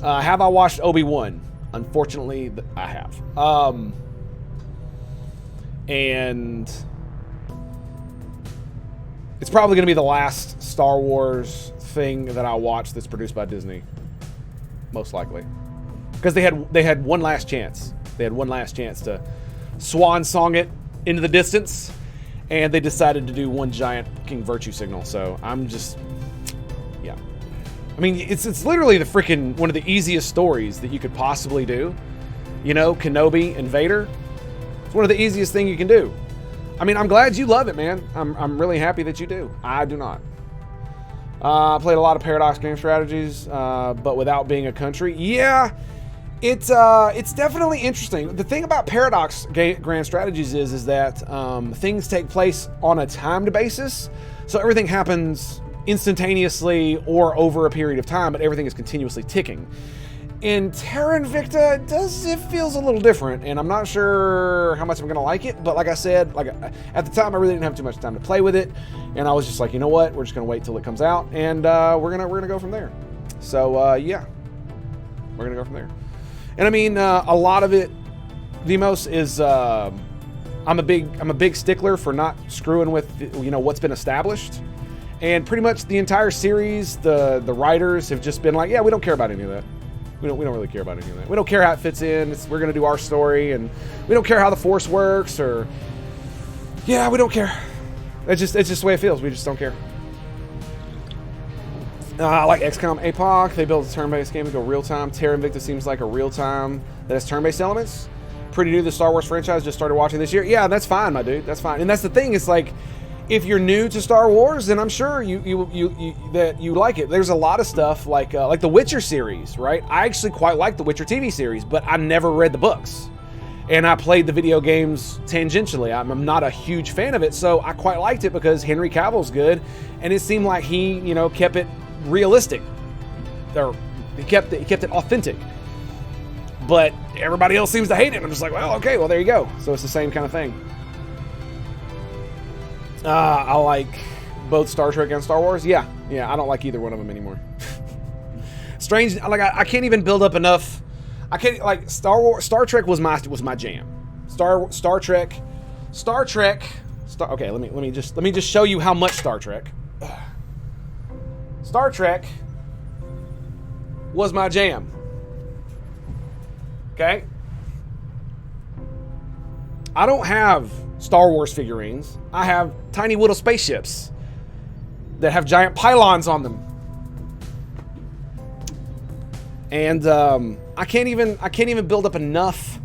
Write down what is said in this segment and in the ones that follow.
Have I watched Obi-Wan? Unfortunately, I have. And it's probably going to be the last Star Wars thing that I watch that's produced by Disney, most likely, because they had one last chance. They had one last chance to swan song it into the distance, and they decided to do one giant fucking virtue signal. So I'm just, yeah. I mean, it's literally the freaking one of the easiest stories that you could possibly do. You know, Kenobi and Vader. It's one of the easiest things you can do. I mean, I'm glad you love it, man. I'm really happy that you do. I do not. I played a lot of Paradox game strategies, but without being a country. Yeah, it's definitely interesting. The thing about Paradox grand strategies is that things take place on a timed basis, so everything happens instantaneously or over a period of time, but everything is continuously ticking. In Terra Invicta, it feels a little different, and I'm not sure how much I'm gonna like it. But like I said, at the time, I really didn't have too much time to play with it, and I was just like, you know what, we're just gonna wait till it comes out, and we're gonna go from there. So yeah, we're gonna go from there. And I mean, a lot of it, Demos, is I'm a big stickler for not screwing with what's been established, and pretty much the entire series, the writers have just been like, yeah, we don't care about any of that. We don't really care about any of that. We don't care how it fits in. We're going to do our story, and we don't care how the Force works, or yeah, we don't care. It's just the way it feels. We just don't care. I like XCOM APOC. They built a turn-based game to go real-time. Terra Invicta seems like a real-time that has turn-based elements. Pretty new to the Star Wars franchise. Just started watching this year. Yeah, that's fine, my dude. That's fine. And that's the thing. It's like, if you're new to Star Wars, then I'm sure you like it. There's a lot of stuff like the Witcher series, right? I actually quite like the Witcher TV series, but I never read the books, and I played the video games tangentially. I'm not a huge fan of it, so I quite liked it because Henry Cavill's good, and it seemed like he kept it realistic, or he kept it authentic. But everybody else seems to hate it. I'm just like, well, okay, well there you go. So it's the same kind of thing. I like both Star Trek and Star Wars. Yeah, I don't like either one of them anymore. Strange, like I can't even build up enough. I can't, like, Star Trek was my jam. Star Trek. Okay, let me just show you how much Star Trek. Star Trek was my jam. Okay? I don't have Star Wars figurines. I have tiny little spaceships that have giant pylons on them. And I can't even build up enough,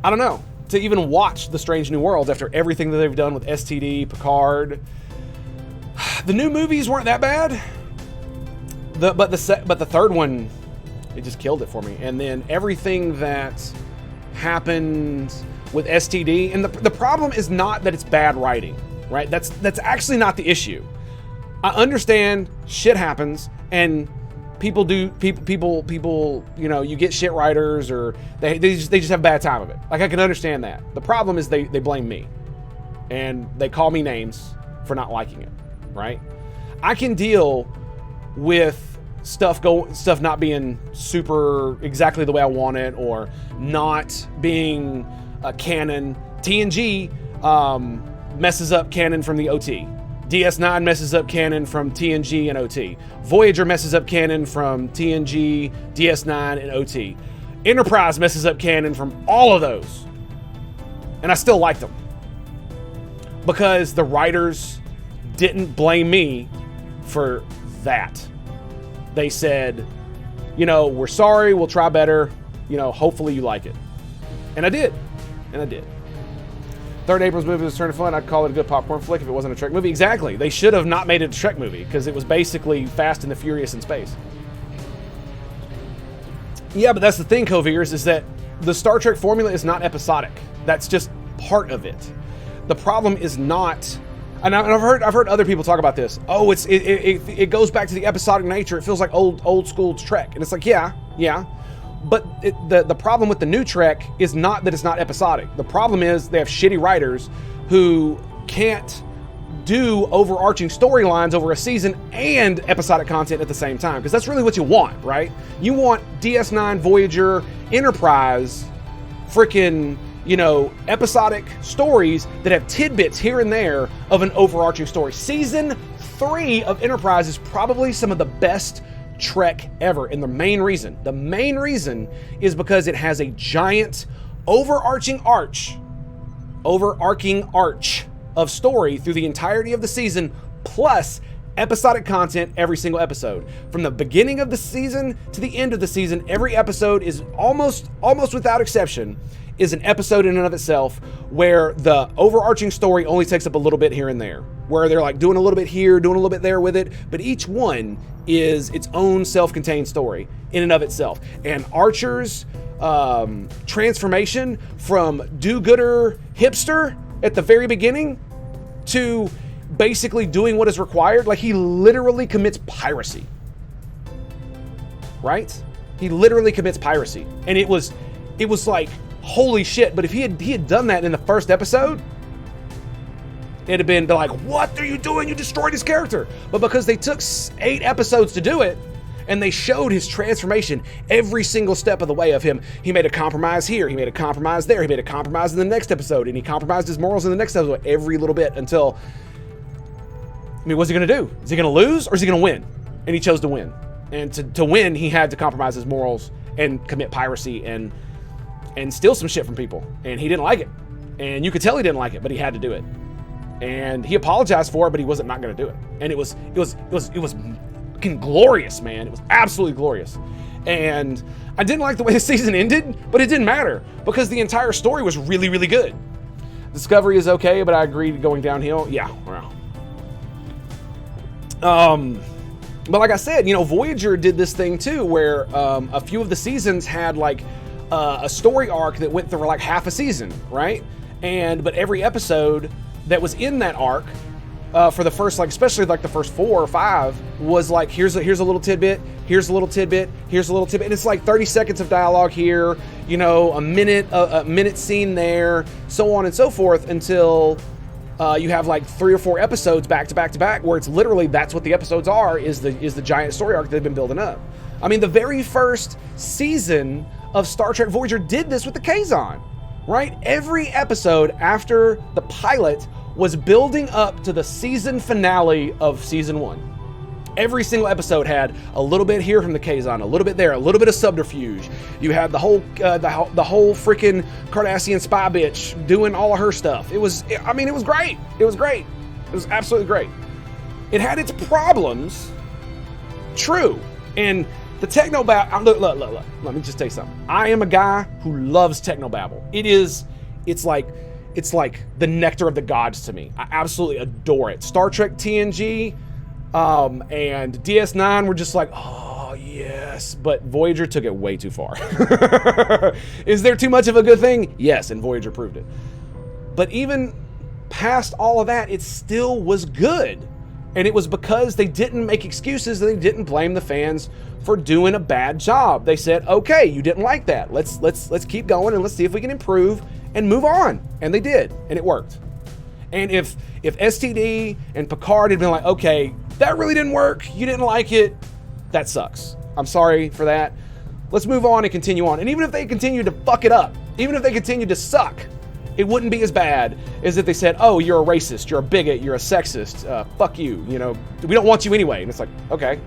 I don't know, to even watch The Strange New Worlds after everything that they've done with STD, Picard. The new movies weren't that bad. But the third one, it just killed it for me. And then everything that happened with STD, and the problem is not that it's bad writing, right? That's actually not the issue. I understand shit happens, and people you get shit writers, or they just have a bad time of it. Like, I can understand that. The problem is they blame me, and they call me names for not liking it, right? I can deal with stuff not being super exactly the way I want it, or not being a canon. TNG messes up canon from the OT. DS9 messes up canon from TNG and OT. Voyager messes up canon from TNG, DS9, and OT. Enterprise messes up canon from all of those. And I still like them, because the writers didn't blame me for that. They said, we're sorry, we'll try better, hopefully you like it. And I did. Third Abrams movie was a turn of fun. I'd call it a good popcorn flick if it wasn't a Trek movie. Exactly. They should have not made it a Trek movie, because it was basically Fast and the Furious in space. Yeah, but that's the thing, Coviers, is that the Star Trek formula is not episodic. That's just part of it. The problem is not... And I've heard other people talk about this. Oh, it goes back to the episodic nature. It feels like old school Trek, and it's like, yeah. But the problem with the new Trek is not that it's not episodic. The problem is they have shitty writers who can't do overarching storylines over a season and episodic content at the same time, because that's really what you want, right? You want DS9, Voyager, Enterprise, freaking, episodic stories that have tidbits here and there of an overarching story. Season 3 of Enterprise is probably some of the best Trek ever, and the main reason is because it has a giant overarching arch of story through the entirety of the season, plus episodic content every single episode. From the beginning of the season to the end of the season, every episode is almost without exception is an episode in and of itself, where the overarching story only takes up a little bit here and there, where they're like doing a little bit here, doing a little bit there with it, but each one is its own self-contained story in and of itself. And Archer's transformation from do-gooder hipster at the very beginning to basically doing what is required, like he literally commits piracy, right? He literally commits piracy, and it was like, holy shit. But if he had done that in the first episode, it'd have been like, what are you doing? You destroyed his character. But because they took 8 episodes to do it, and they showed his transformation every single step of the way of him. He made a compromise here, he made a compromise there, he made a compromise in the next episode, and he compromised his morals in the next episode, every little bit, until, what's he gonna do? Is he gonna lose, or is he gonna win? And he chose to win. And to win, he had to compromise his morals and commit piracy and steal some shit from people. And he didn't like it. And you could tell he didn't like it, but he had to do it. And he apologized for it, but he wasn't not gonna do it. And it was fucking glorious, man. It was absolutely glorious. And I didn't like the way the season ended, but it didn't matter, because the entire story was really, really good. Discovery is okay, but I agree going downhill. Yeah, well. But like I said, Voyager did this thing too, where a few of the seasons had like a story arc that went through like half a season, right? But every episode that was in that arc, for the first, like, especially like the first 4 or 5, was like, here's a little tidbit, here's a little tidbit, here's a little tidbit, and it's like 30 seconds of dialogue here, a minute scene there, so on and so forth, until you have like 3 or 4 episodes back to back to back, where it's literally, that's what the episodes are, is the giant story arc they've been building up. I mean, the very first season of Star Trek Voyager did this with the Kazon, right? Every episode after the pilot was building up to the season finale of season 1. Every single episode had a little bit here from the Kazon, a little bit there, a little bit of subterfuge. You had the whole freaking Cardassian spy bitch doing all of her stuff. It was great. It was great. It was absolutely great. It had its problems, true. And the technobabble, look, let me just tell you something. I am a guy who loves technobabble. It's like the nectar of the gods to me. I absolutely adore it. Star Trek TNG and DS9 were just like, oh yes, but Voyager took it way too far. Is there too much of a good thing? Yes, and Voyager proved it. But even past all of that, it still was good. And it was because they didn't make excuses, and they didn't blame the fans for doing a bad job. They said, okay, you didn't like that. Let's keep going, and let's see if we can improve and move on. And they did, and it worked. And if STD and Picard had been like, okay, that really didn't work, you didn't like it, that sucks. I'm sorry for that. Let's move on and continue on. And even if they continued to fuck it up, even if they continued to suck, it wouldn't be as bad as if they said, oh, you're a racist, you're a bigot, you're a sexist, fuck you, we don't want you anyway. And it's like, okay.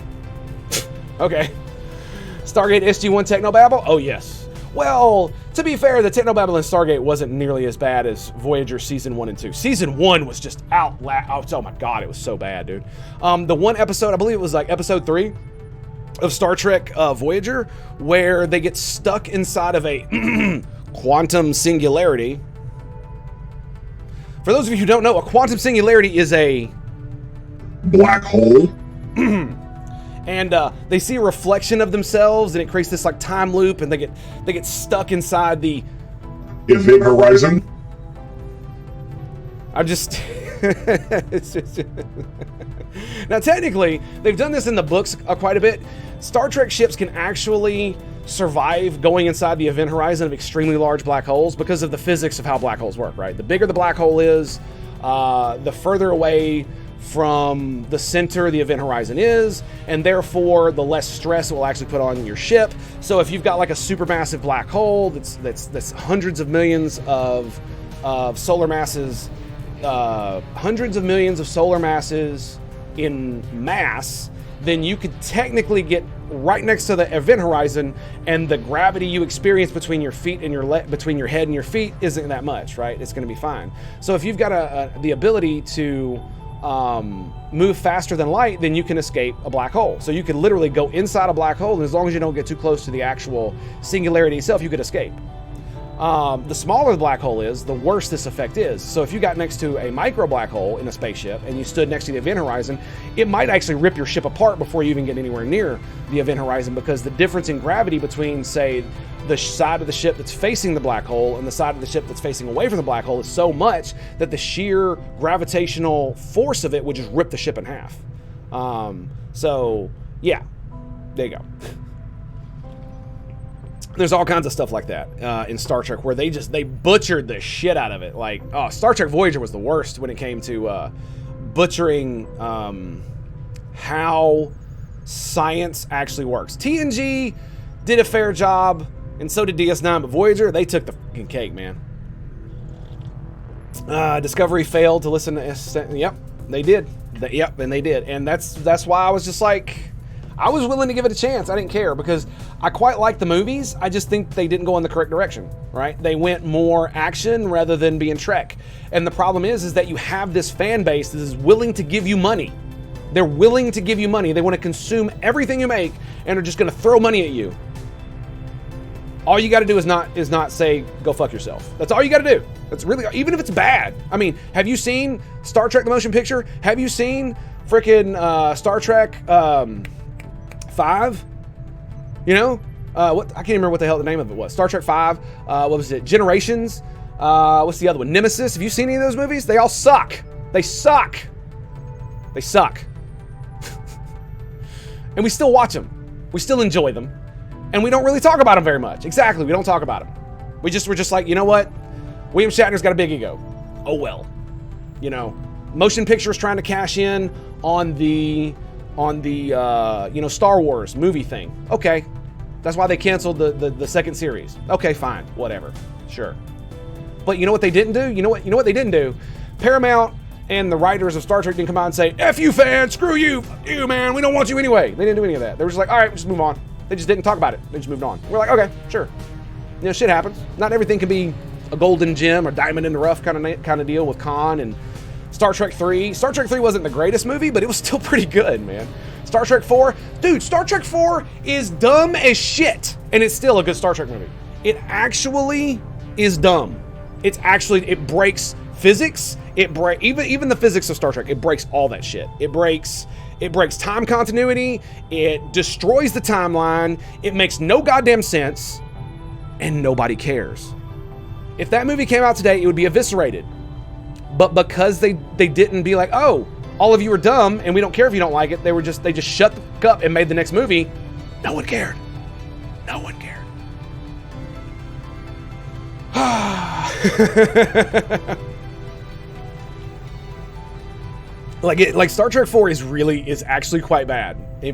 Okay. Stargate SG-1 technobabble? Oh, yes. Well, to be fair, the technobabble in Stargate wasn't nearly as bad as Voyager Season 1 and 2. Season 1 was just oh my god, it was so bad, dude. The one episode, I believe it was like episode 3 of Star Trek Voyager, where they get stuck inside of a quantum singularity. For those of you who don't know, a quantum singularity is a black hole. And they see a reflection of themselves, and it creates this like time loop, and they get stuck inside the event horizon. I'm just, it's just now technically they've done this in the books quite a bit. Star Trek ships can actually survive going inside the event horizon of extremely large black holes because of the physics of how black holes work, right? The bigger the black hole is, the further away from the center the event horizon is, and therefore the less stress it will actually put on your ship. So if you've got like a supermassive black hole that's hundreds of millions of solar masses, hundreds of millions of solar masses in mass, then you could technically get right next to the event horizon, and the gravity you experience between your feet and between your head and your feet isn't that much, right? It's going to be fine. So if you've got the ability to move faster than light, then you can escape a black hole. So you could literally go inside a black hole, and as long as you don't get too close to the actual singularity itself, you could escape. The smaller the black hole is, the worse this effect is. So if you got next to a micro black hole in a spaceship and you stood next to the event horizon, it might actually rip your ship apart before you even get anywhere near the event horizon, because the difference in gravity between, say, the side of the ship that's facing the black hole and the side of the ship that's facing away from the black hole is so much that the sheer gravitational force of it would just rip the ship in half. So yeah, there you go. There's all kinds of stuff like that in Star Trek where they butchered the shit out of it. Like, Star Trek Voyager was the worst when it came to butchering how science actually works. TNG did a fair job, and so did DS9, but Voyager, they took the fucking cake, man. Discovery failed to listen to... Yep, they did. And they did. And that's why I was just like... I was willing to give it a chance. I didn't care because I quite like the movies. I just think they didn't go in the correct direction, right? They went more action rather than being Trek. And the problem is that you have this fan base that is willing to give you money. They're willing to give you money. They want to consume everything you make and are just going to throw money at you. All you got to do is not say, go fuck yourself. That's all you got to do. That's really, even if it's bad. I mean, have you seen Star Trek the Motion Picture? Have you seen freaking Star Trek 5? You know? What, I can't remember what the hell the name of it was. Star Trek 5. What was it? Generations. What's the other one? Nemesis. Have you seen any of those movies? They all suck. They suck. They suck. And we still watch them. We still enjoy them. And we don't really talk about them very much. Exactly, we don't talk about them. We're just like, you know what? William Shatner's got a big ego. Oh well. You know, motion pictures trying to cash in on the Star Wars movie thing. Okay. That's why they canceled the second series. Okay, fine. Whatever. Sure. But you know what they didn't do? You know what they didn't do? Paramount and the writers of Star Trek didn't come out and say, F you fans, screw you, fuck you, man, we don't want you anyway. They didn't do any of that. They were just like, all right, just move on. They just didn't talk about it. They just moved on. We're like, okay, sure. You know, shit happens. Not everything can be a golden gem or diamond in the rough kind of deal with Khan and Star Trek 3. Star Trek 3 wasn't the greatest movie, but it was still pretty good, man. Star Trek 4, dude, Star Trek 4 is dumb as shit, and it's still a good Star Trek movie. It actually is dumb. It breaks physics. Even the physics of Star Trek, it breaks all that shit. It breaks time continuity. It destroys the timeline. It makes no goddamn sense, and nobody cares. If that movie came out today, it would be eviscerated. But because they didn't be like, oh, all of you are dumb and we don't care if you don't like it, they just shut the fuck up and made the next movie. No one cared. No one cared. Like Star Trek 4 is actually quite bad. They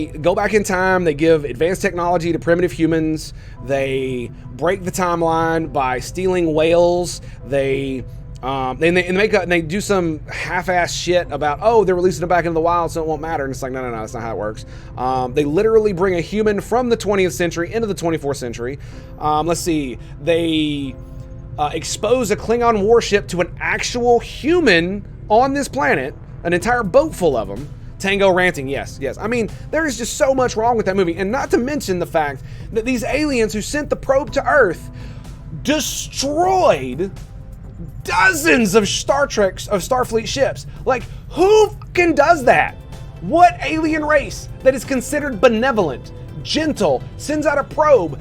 go back in time, they give advanced technology to primitive humans, they break the timeline by stealing whales, they do some half-ass shit about, oh, they're releasing it back into the wild so it won't matter, and it's like, no, that's not how it works. They literally bring a human from the 20th century into the 24th century. Let's see, they expose a Klingon warship to an actual human on this planet, an entire boat full of them. Tango ranting, yes. I mean, there is just so much wrong with that movie, and not to mention the fact that these aliens who sent the probe to Earth destroyed dozens of Starfleet ships. Like, who fucking does that? What alien race that is considered benevolent, gentle, sends out a probe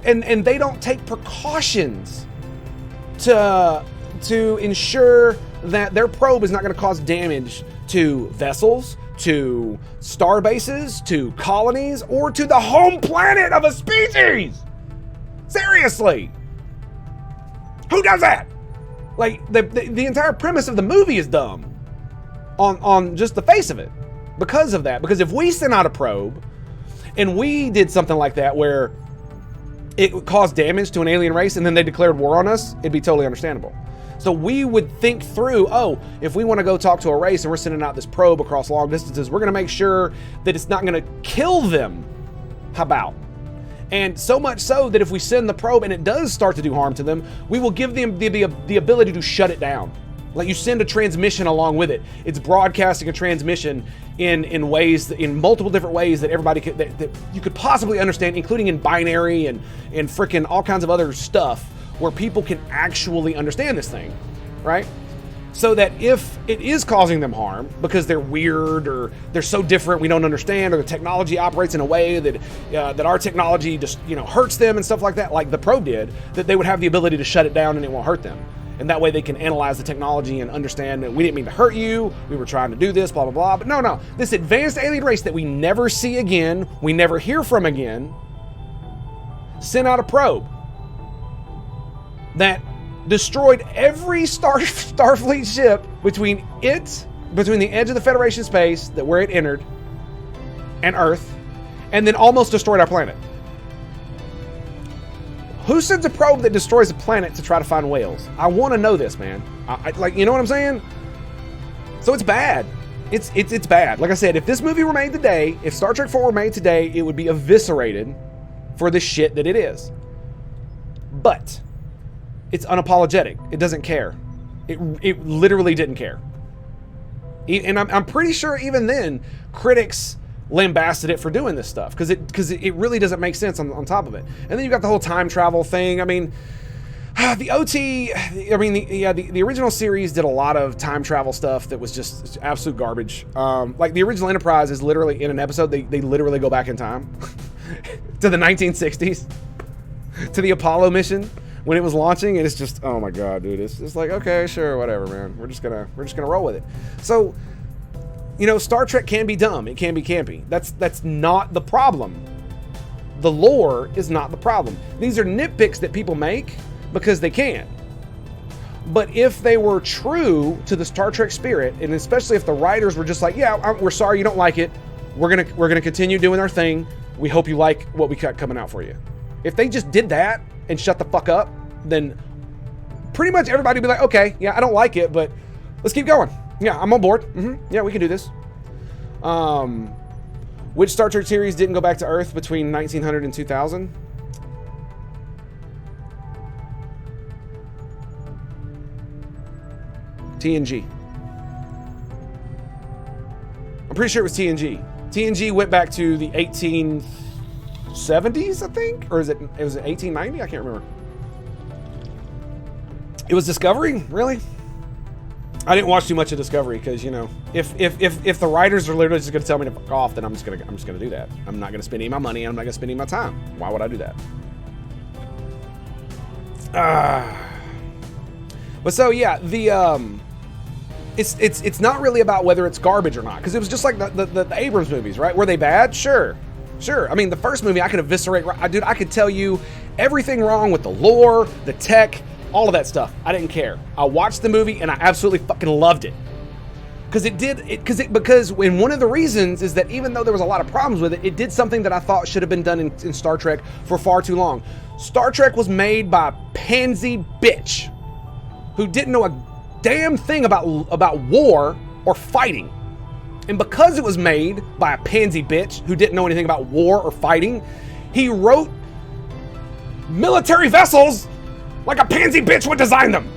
and they don't take precautions to ensure that their probe is not going to cause damage to vessels, to star bases, to colonies, or to the home planet of a species? Seriously. Who does that? Like, the entire premise of the movie is dumb on just the face of it because of that. Because if we sent out a probe and we did something like that where it caused damage to an alien race and then they declared war on us, it'd be totally understandable. So we would think through, oh, if we want to go talk to a race and we're sending out this probe across long distances, we're going to make sure that it's not going to kill them. How about? And so much so that if we send the probe and it does start to do harm to them, we will give them the ability to shut it down. Like, you send a transmission along with it. It's broadcasting a transmission in ways, in multiple different ways that everybody could, that you could possibly understand, including in binary and freaking all kinds of other stuff where people can actually understand this thing, right? So that if it is causing them harm because they're weird or they're so different we don't understand, or the technology operates in a way that that our technology just hurts them and stuff like that, like the probe did, that they would have the ability to shut it down and it won't hurt them. And that way they can analyze the technology and understand that we didn't mean to hurt you, we were trying to do this, blah, blah, blah. But no, this advanced alien race that we never see again, we never hear from again, sent out a probe that destroyed every Starfleet ship between the edge of the Federation space, that where it entered, and Earth, and then almost destroyed our planet. Who sends a probe that destroys a planet to try to find whales? I want to know this, man. Like, you know what I'm saying? So it's bad. It's bad. Like I said, if this movie were made today, if Star Trek 4 were made today, it would be eviscerated for the shit that it is. But it's unapologetic. It doesn't care. It literally didn't care. And I'm pretty sure even then, critics lambasted it for doing this stuff because it really doesn't make sense on top of it. And then you got the whole time travel thing. I mean, the original series did a lot of time travel stuff that was just absolute garbage. Like the original Enterprise is literally in an episode, they literally go back in time to the 1960s, to the Apollo mission when it was launching, and it's just, oh my god, dude, it's just like, okay, sure, whatever, man. We're just gonna roll with it. So, Star Trek can be dumb. It can be campy. That's not the problem. The lore is not the problem. These are nitpicks that people make because they can. But if they were true to the Star Trek spirit, and especially if the writers were just like, yeah, we're sorry you don't like it. We're gonna continue doing our thing. We hope you like what we got coming out for you. If they just did that and shut the fuck up, then pretty much everybody would be like, okay, yeah, I don't like it, but let's keep going. Yeah, I'm on board. Yeah, we can do this. Which Star Trek series didn't go back to Earth between 1900 and 2000? TNG. I'm pretty sure it was TNG. TNG went back to the 1870s, I think? Or was it 1890? I can't remember. It was Discovery? Really? I didn't watch too much of Discovery because, if the writers are literally just going to tell me to fuck off, then I'm just going to do that. I'm not going to spend any of my money, and I'm not going to spend any of my time. Why would I do that? But so yeah, it's not really about whether it's garbage or not, because it was just like the Abrams movies, right? Were they bad? Sure. I mean, the first movie I could eviscerate. Dude, I could tell you everything wrong with the lore, the tech, all of that stuff. I didn't care. I watched the movie and I absolutely fucking loved it. Because one of the reasons is that even though there was a lot of problems with it, it did something that I thought should have been done in Star Trek for far too long. Star Trek was made by a pansy bitch who didn't know a damn thing about war or fighting. And because it was made by a pansy bitch who didn't know anything about war or fighting, he wrote military vessels like a pansy bitch would design them.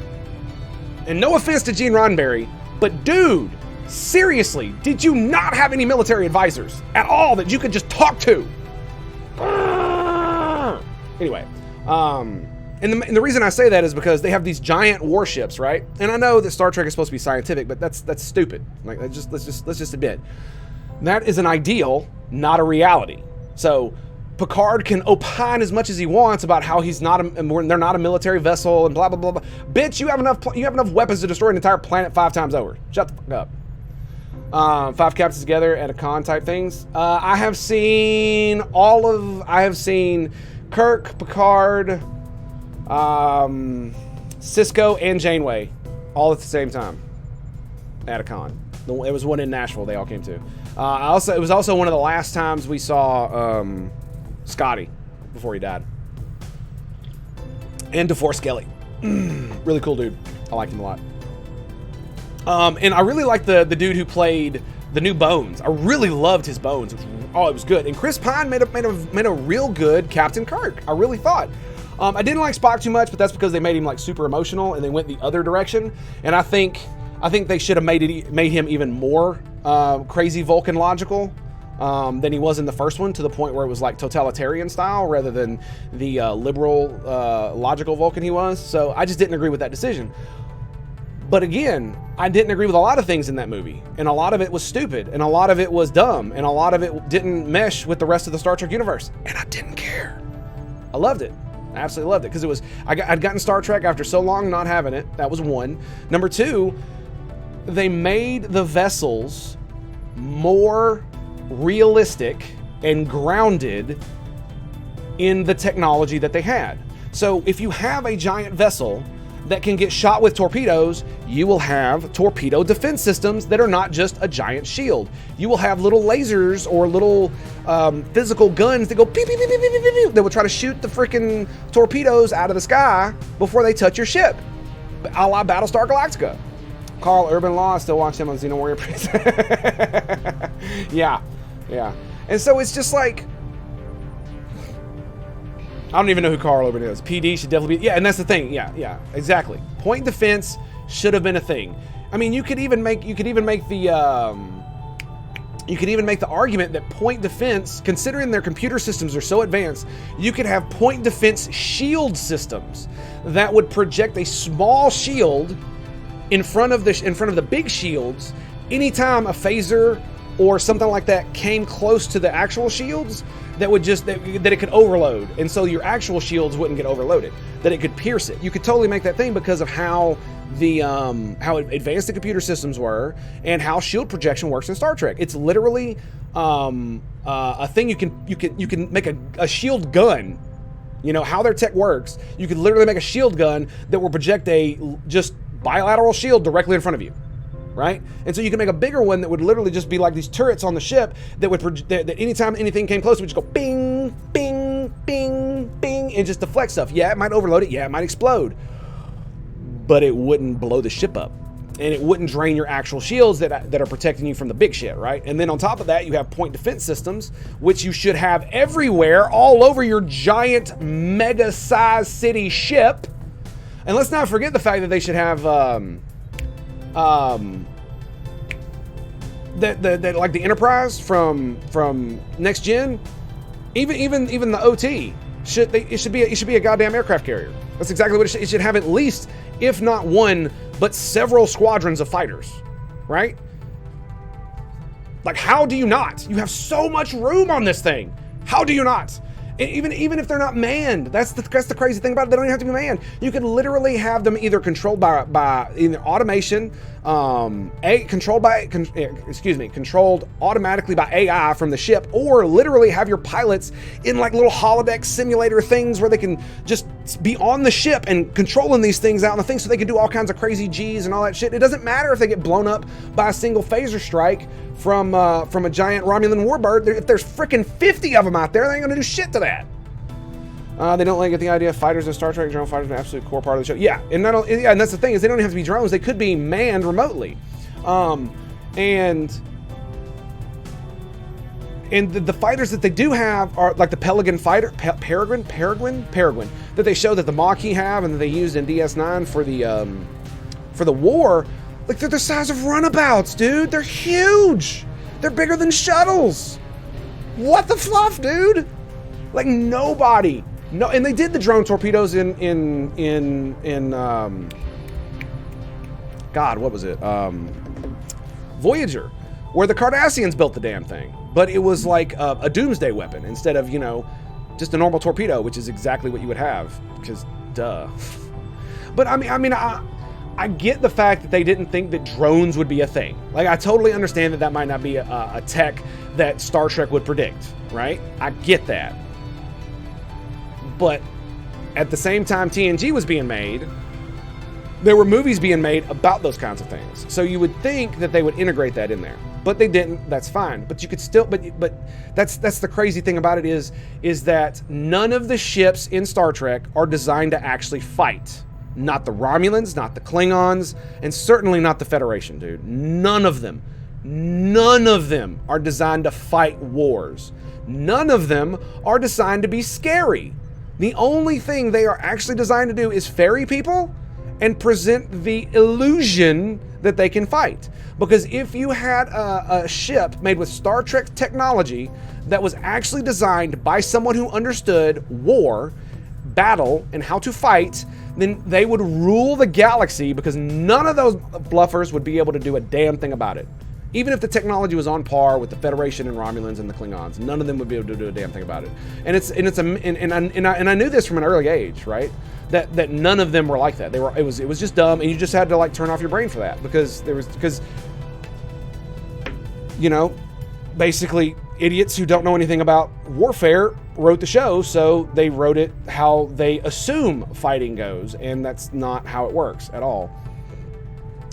And no offense to Gene Roddenberry, but dude, seriously, did you not have any military advisors at all that you could just talk to? Anyway, and the reason I say that is because they have these giant warships, right? And I know that Star Trek is supposed to be scientific, but that's stupid. Like, let's just admit that is an ideal, not a reality. So Picard can opine as much as he wants about how they're not a military vessel and blah blah blah blah. Bitch, you have enough weapons to destroy an entire planet 5 times over. Shut the fuck up. 5 captains together at a con type things. I have seen Kirk, Picard, Cisco and Janeway, all at the same time, at a con. It was one in Nashville. They all came to. It was also one of the last times we saw Scotty before he died, and DeForest Kelly. Really cool dude. I liked him a lot. And I really liked the dude who played the new Bones. I really loved his Bones. It was good. And Chris Pine made a real good Captain Kirk. I really thought. I didn't like Spock too much, but that's because they made him like super emotional and they went the other direction. And I think they should have made him even more crazy Vulcan logical than he was in the first one, to the point where it was like totalitarian style rather than the liberal logical Vulcan he was. So I just didn't agree with that decision. But again, I didn't agree with a lot of things in that movie, and a lot of it was stupid, and a lot of it was dumb, and a lot of it didn't mesh with the rest of the Star Trek universe, and I didn't care. I loved it. I absolutely loved it, because I'd gotten Star Trek after so long not having it. That was one. Number two, they made the vessels more realistic and grounded in the technology that they had. So if you have a giant vessel that can get shot with torpedoes, you will have torpedo defense systems that are not just a giant shield. You will have little lasers or little physical guns that go beep, beep, beep, beep, beep, beep, beep, that will try to shoot the freaking torpedoes out of the sky before they touch your ship, a la Battlestar Galactica. Carl Urban Law, I still watch him on Xeno Warrior Priest. Yeah. And so it's just like, I don't even know who Carl Urban is. PD should definitely be. Yeah, and that's the thing. Yeah, exactly. Point defense should have been a thing. I mean, you could even make the argument that point defense, considering their computer systems are so advanced, you could have point defense shield systems that would project a small shield in front of the big shields anytime a phaser or something like that came close to the actual shields. That it could overload, and so your actual shields wouldn't get overloaded. That it could pierce it. You could totally make that thing because of how how advanced the computer systems were and how shield projection works in Star Trek. It's literally a thing you can make a shield gun. You know how their tech works. You could literally make a shield gun that will project a just bilateral shield directly in front of you. Right? And so you can make a bigger one that would literally just be like these turrets on the ship that would that anytime anything came close, it would just go bing, bing, bing, bing, and just deflect stuff. Yeah, it might overload it. Yeah, it might explode. But it wouldn't blow the ship up. And it wouldn't drain your actual shields that are protecting you from the big shit, right? And then on top of that, you have point defense systems, which you should have everywhere, all over your giant mega-sized city ship. And let's not forget the fact that they should have that like the Enterprise from Next Gen, even the OT it should be a goddamn aircraft carrier. That's exactly what it should have. At least, if not one, but several squadrons of fighters, right? Like, how do you not? You have so much room on this thing. How do you not? Even if they're not manned, that's the crazy thing about it. They don't even have to be manned. You could literally have them either controlled by either automation, controlled automatically by AI from the ship, or literally have your pilots in like little holodeck simulator things where they can just be on the ship and controlling these things out in the thing, so they can do all kinds of crazy G's and all that shit. It doesn't matter if they get blown up by a single phaser strike from a giant Romulan warbird. If there's freaking 50 of them out there, they ain't gonna do shit to that. They don't like get the idea of fighters in Star Trek. Drone fighters are an absolute core part of the show. Yeah, and that's the thing, is they don't have to be drones. They could be manned remotely. And the fighters that they do have are like the Pelican fighter, Peregrine that they show that the Maquis have and that they used in DS9 for the war. Like, they're the size of runabouts, dude. They're huge. They're bigger than shuttles. What the fluff, dude? Like, nobody. No, and they did the drone torpedoes in God, what was it? Voyager, where the Cardassians built the damn thing. But it was like a doomsday weapon instead of, just a normal torpedo, which is exactly what you would have, because duh. But I get the fact that they didn't think that drones would be a thing. Like, I totally understand that might not be a tech that Star Trek would predict, right? I get that. But at the same time TNG was being made, there were movies being made about those kinds of things. So you would think that they would integrate that in there, but they didn't. That's fine. But you could still, but that's the crazy thing about it is that none of the ships in Star Trek are designed to actually fight. Not the Romulans, not the Klingons, and certainly not the Federation, dude. None of them are designed to fight wars. None of them are designed to be scary. The only thing they are actually designed to do is ferry people and present the illusion that they can fight. Because if you had a ship made with Star Trek technology that was actually designed by someone who understood war, battle, and how to fight, then they would rule the galaxy, because none of those bluffers would be able to do a damn thing about it. Even if the technology was on par with the Federation and Romulans and the Klingons, none of them would be able to do a damn thing about it. And I knew this from an early age, right? That none of them were like that. It was just dumb, and you just had to like turn off your brain for that, because you know, basically idiots who don't know anything about warfare wrote the show, so they wrote it how they assume fighting goes, and that's not how it works at all.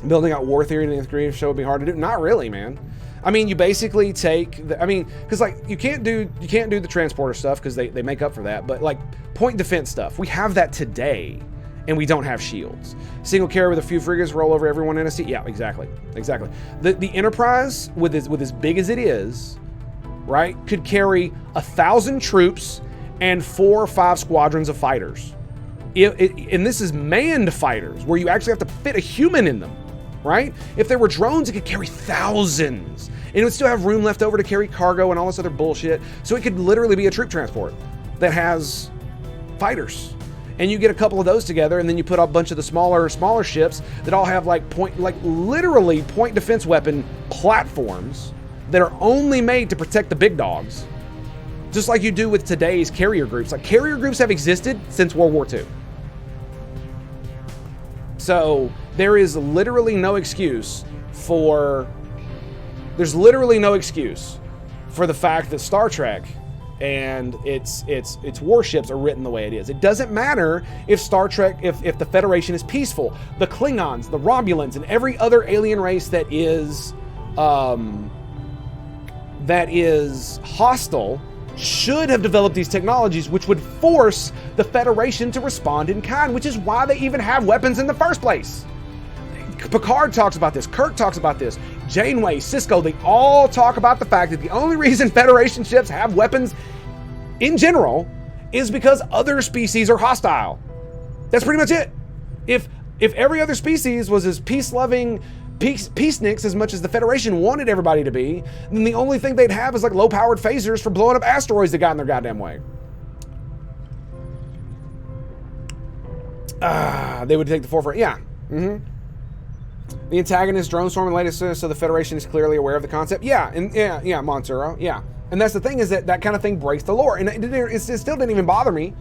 Building out war theory in the 8th grade show would be hard to do. Not really, man. I mean, you basically take because like you can't do the transporter stuff because they make up for that, but like point defense stuff, we have that today, and we don't have shields. Single carrier with a few frigates roll over everyone in a seat. Yeah, exactly. The Enterprise, with as big as it is, right, could carry 1,000 troops and 4 or 5 squadrons of fighters. And this is manned fighters where you actually have to fit a human in them, right? If there were drones, it could carry thousands, and it would still have room left over to carry cargo and all this other bullshit. So it could literally be a troop transport that has fighters. And you get a couple of those together, and then you put a bunch of the smaller ships that all have literally point defense weapon platforms that are only made to protect the big dogs. Just like you do with today's carrier groups. Like, carrier groups have existed since World War II. So there is literally no excuse for the fact that Star Trek and its warships are written the way it is. It doesn't matter if Star Trek, if the Federation is peaceful. The Klingons, the Romulans, and every other alien race that is hostile should have developed these technologies, which would force the Federation to respond in kind, which is why they even have weapons in the first place. Picard talks about this, Kirk talks about this, Janeway, Sisko, they all talk about the fact that the only reason Federation ships have weapons in general is because other species are hostile. That's pretty much it. If every other species was as peace-loving, peaceniks as much as the Federation wanted everybody to be, then the only thing they'd have is like low-powered phasers for blowing up asteroids that got in their goddamn way. They would take the forefront. Yeah. The antagonist drone storm in the latest, so the Federation is clearly aware of the concept. Yeah, and yeah, Montero. Yeah. And that's the thing, is that kind of thing breaks the lore. And it still didn't even bother me,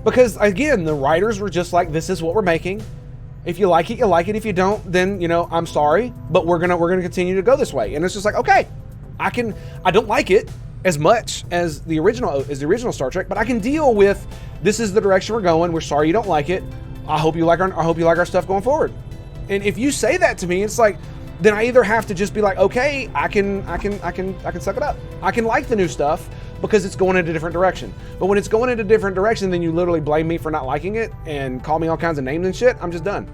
because again, the writers were just like, this is what we're making. If you like it, you like it. If you don't, then, you know, I'm sorry, but we're gonna continue to go this way. And it's just like, okay, I don't like it as much as the original Star Trek, but I can deal with, this is the direction we're going. We're sorry you don't like it. I hope you like our stuff going forward. And if you say that to me, it's like, then I either have to just be like, okay, I can suck it up. I can like the new stuff because it's going in a different direction. But when it's going in a different direction, then you literally blame me for not liking it and call me all kinds of names and shit. I'm just done.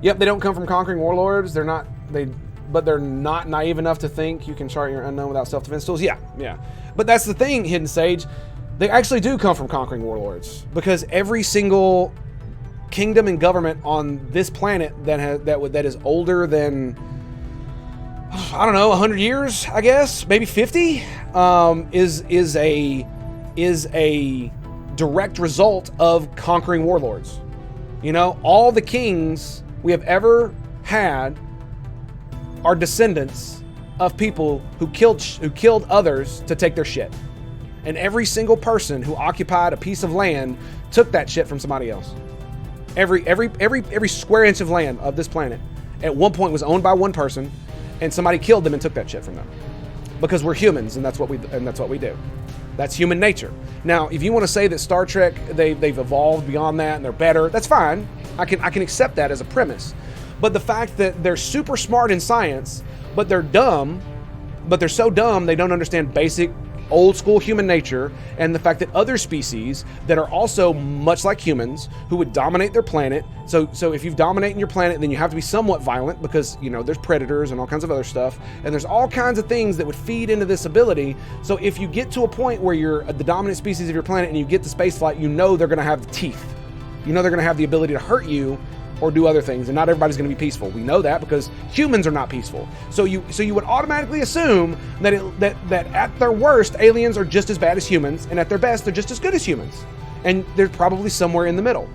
Yep, they don't come from conquering warlords. But they're not naive enough to think you can chart your unknown without self-defense tools. Yeah. But that's the thing, Hidden Sage. They actually do come from conquering warlords, because every single kingdom and government on this planet that is older than, I don't know, 100 years, I guess, maybe 50, is a direct result of conquering warlords. You know, all the kings we have ever had are descendants of people who killed others to take their shit. And every single person who occupied a piece of land took that shit from somebody else. Every square inch of land of this planet at one point was owned by one person, and somebody killed them and took that shit from them. Because we're humans, and that's what we do. That's human nature. Now, if you want to say that Star Trek, they've evolved beyond that and they're better, that's fine. I can accept that as a premise. But the fact that they're super smart in science, but they're dumb, but they're so dumb they don't understand basic old school human nature, and the fact that other species that are also much like humans who would dominate their planet. So if you've dominated your planet, then you have to be somewhat violent because, you know, there's predators and all kinds of other stuff, and there's all kinds of things that would feed into this ability. So if you get to a point where you're the dominant species of your planet and you get to space flight, you know they're going to have teeth. You know they're going to have the ability to hurt you or do other things, and not everybody's going to be peaceful. We know that because humans are not peaceful. So you would automatically assume that that at their worst, aliens are just as bad as humans, and at their best, they're just as good as humans. And they're probably somewhere in the middle.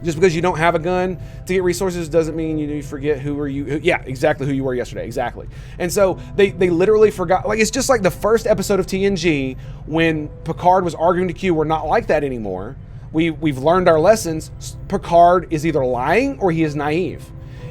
Just because you don't have a gun to get resources doesn't mean you forget who you were yesterday. Exactly. And so they literally forgot. Like, it's just like the first episode of TNG when Picard was arguing to Q. We're not like that anymore. We've learned our lessons. Picard is either lying or he is naive.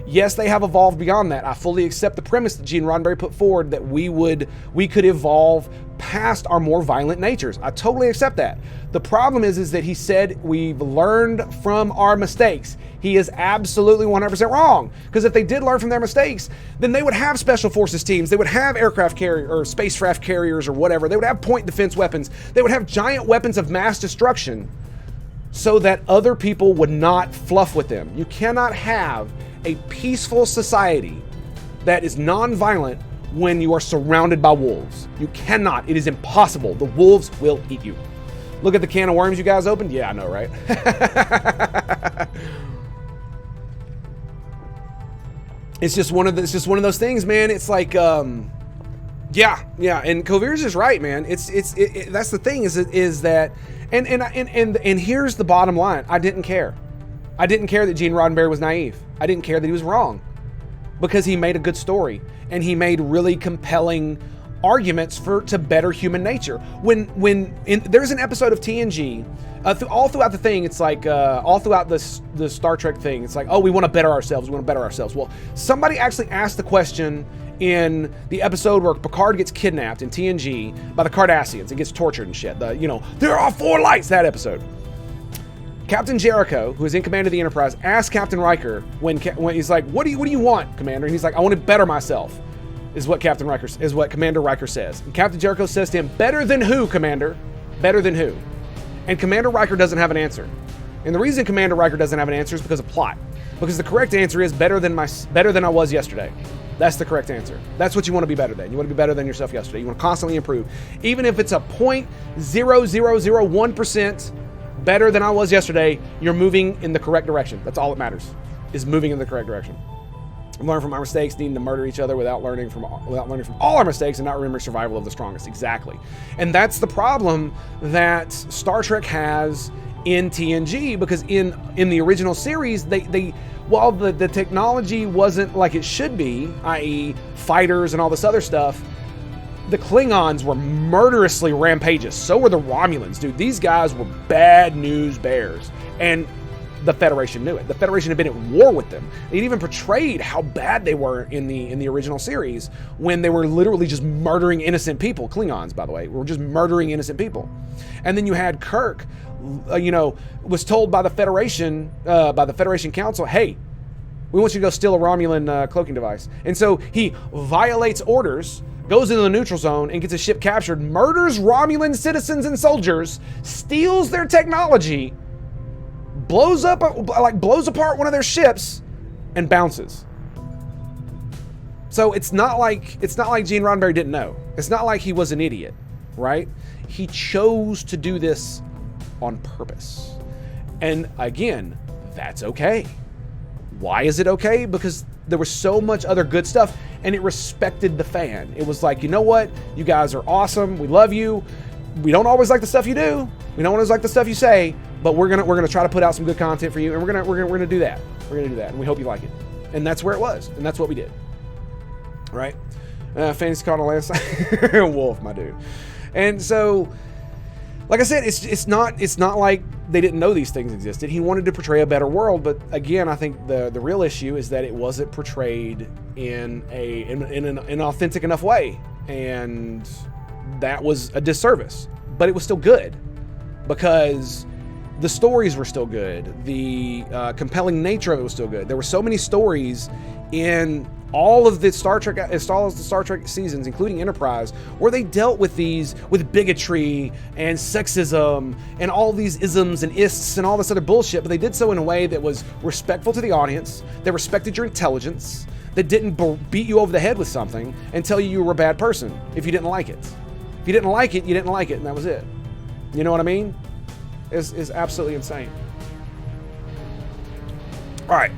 Yes, they have evolved beyond that. I fully accept the premise that Gene Roddenberry put forward that we could evolve past our more violent natures. I totally accept that. The problem is that he said we've learned from our mistakes. He is absolutely 100% wrong. Because if they did learn from their mistakes, then they would have special forces teams. They would have aircraft carrier or spacecraft carriers or whatever. They would have point defense weapons. They would have giant weapons of mass destruction, so that other people would not fluff with them. You cannot have a peaceful society that is non-violent when you are surrounded by wolves. You cannot. It is impossible. The wolves will eat you. Look at the can of worms you guys opened. Yeah, I know, right? It's just one of those things, man. It's like, yeah. And Covir's is right, man. That's the thing is that. And here's the bottom line. I didn't care. I didn't care that Gene Roddenberry was naive. I didn't care that he was wrong, because he made a good story and he made really compelling arguments to better human nature. There's an episode of TNG, all throughout the thing, it's like all throughout the Star Trek thing, it's like, oh, we want to better ourselves. Well, somebody actually asked the question in the episode where Picard gets kidnapped in TNG by the Cardassians and gets tortured and shit. There are 4 lights, that episode. Captain Jericho, who is in command of the Enterprise, asks Captain Riker when he's like, what do you want, Commander? And he's like, I want to better myself, is what Commander Riker says. And Captain Jericho says to him, better than who, Commander? Better than who? And Commander Riker doesn't have an answer. And the reason Commander Riker doesn't have an answer is because of plot. Because the correct answer is better than I was yesterday. That's the correct answer. That's what you want to be better than. You want to be better than yourself yesterday. You want to constantly improve. Even if it's a 0.0001% better than I was yesterday, you're moving in the correct direction. That's all that matters, is moving in the correct direction. Learn from our mistakes, needing to murder each other without learning from all our mistakes and not remembering survival of the strongest. Exactly. And that's the problem that Star Trek has in TNG, because in the original series, while the technology wasn't like it should be, i.e. fighters and all this other stuff, the Klingons were murderously rampageous. So were the Romulans, dude. These guys were bad news bears. And the Federation knew it. The Federation had been at war with them. They'd even portrayed how bad they were in the original series, when they were literally just murdering innocent people. Klingons, by the way, were just murdering innocent people. And then you had Kirk, was told by the Federation Council, hey, we want you to go steal a Romulan cloaking device. And so he violates orders, goes into the neutral zone and gets his ship captured, murders Romulan citizens and soldiers, steals their technology, blows apart one of their ships, and bounces. So it's not like Gene Roddenberry didn't know. It's not like he was an idiot, right? He chose to do this on purpose. And again, that's okay. Why is it okay? Because there was so much other good stuff, and it respected the fan. It was like, you know what? You guys are awesome. We love you. We don't always like the stuff you do. We don't always like the stuff you say, but we're gonna try to put out some good content for you, and we're gonna do that. We're gonna do that, and we hope you like it. And that's where it was, and that's what we did. Right? Fantasy caught a last Wolf, my dude. And so, like I said, it's not like they didn't know these things existed. He wanted to portray a better world, but again, I think the real issue is that it wasn't portrayed in an authentic enough way, and that was a disservice. But it was still good, because the stories were still good. The compelling nature of it was still good. There were so many stories in all of the Star Trek seasons, including Enterprise, where they dealt with bigotry and sexism and all these isms and ists and all this other bullshit, but they did so in a way that was respectful to the audience, that respected your intelligence, that didn't beat you over the head with something and tell you were a bad person if you didn't like it. If you didn't like it, you didn't like it, and that was it. You know what I mean? It's absolutely insane. All right.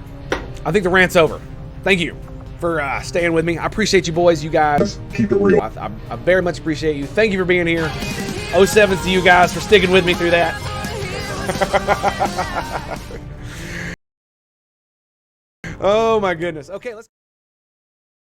I think the rant's over. Thank you for staying with me. I appreciate you boys, you guys. Keep it real. I very much appreciate you. Thank you for being here. 07s to you guys for sticking with me through that. Oh my goodness. Okay, let's